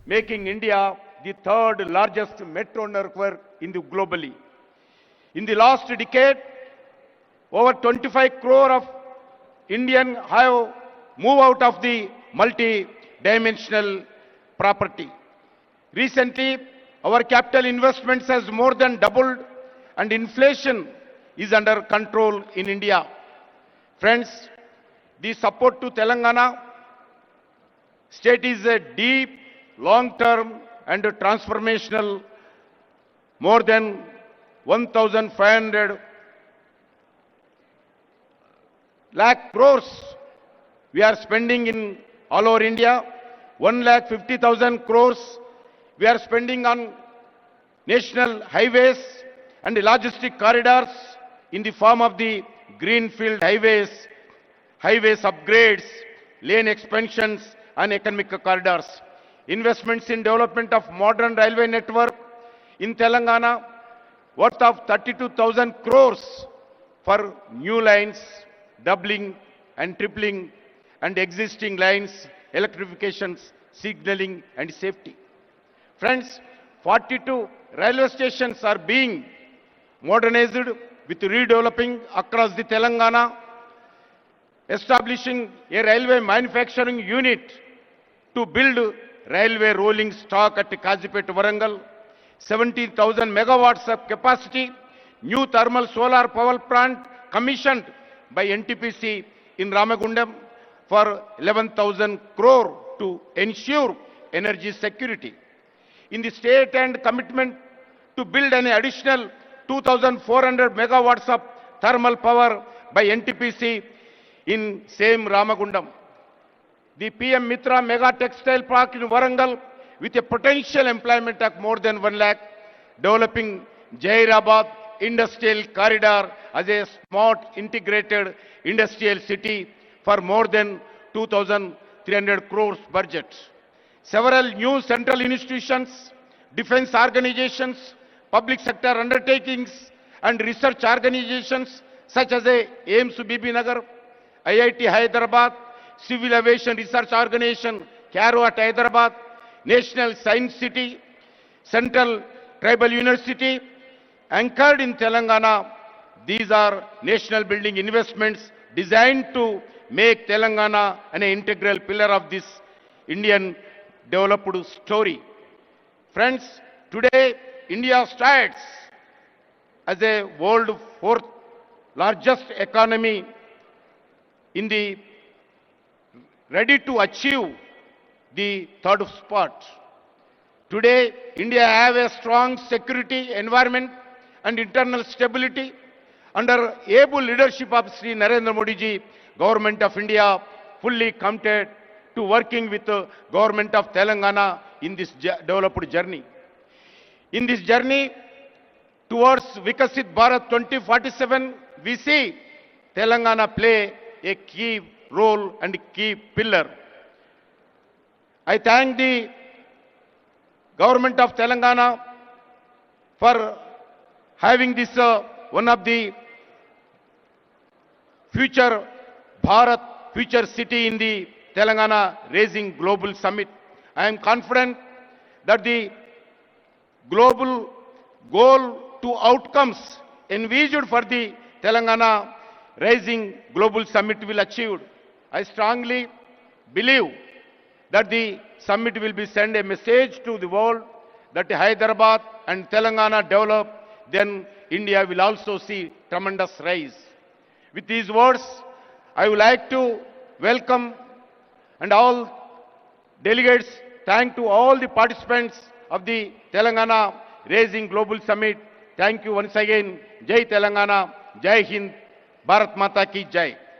making India the third largest metro network in the globally. In the last decade, over 25 crore of Indian have moved out of the multi-dimensional property. Recently, our capital investments has more than doubled and inflation is under control in India. Friends, the support to Telangana state is a deep, long-term and transformational. More than 1,500 lakh crores we are spending in all over India. 1,50,000 crores we are spending on national highways and logistic corridors in the form of the greenfield highways, upgrades, lane expansions and economic corridors. Investments in development of modern railway network in Telangana worth of 32,000 crores for new lines, doubling and tripling and existing lines, electrifications, signaling and safety. Friends, 42 railway stations are being modernized with redeveloping across the Telangana, establishing a railway manufacturing unit to build railway rolling stock at Kazipet, Varangal, 17,000 megawatts of capacity, new thermal solar power plant commissioned by NTPC in Ramagundam for 11,000 crore to ensure energy security. In the state and commitment to build an additional 2,400 megawatts of thermal power by NTPC in same Ramagundam. The PM Mitra Mega Textile Park in Varangal with a potential employment of more than 1 lakh, developing Jairabad Industrial Corridor as a smart integrated industrial city for more than 2,300 crores budget. Several new central institutions, defense organizations, public sector undertakings and research organizations such as AIIMS Bibinagar, IIT Hyderabad, Civil Aviation Research Organization, CARO at Hyderabad, National Science City, Central Tribal University, anchored in Telangana. These are national building investments designed to make Telangana an integral pillar of this Indian developed story. Friends, today India stands as a world fourth largest economy in the ready to achieve the third spot. Today, India have a strong security environment and internal stability under able leadership of Sri Narendra Modi ji, Government of India fully committed to working with the Government of Telangana in this developed journey. In this journey towards Vikasit Bharat 2047, we see Telangana play a key role and key pillar. I thank the Government of Telangana for having this one of the future Bharat, future city in the Telangana Raising Global Summit. I am confident that the global goal to outcomes envisaged for the Telangana Raising Global Summit will achieve. I strongly believe that the summit will be send a message to the world that Hyderabad and Telangana develop, then India will also see tremendous rise. With these words, I would like to welcome and all delegates, thank to all the participants of the Telangana Raising Global Summit. Thank you once again. Jai Telangana, Jai Hind, Bharat Mata ki Jai.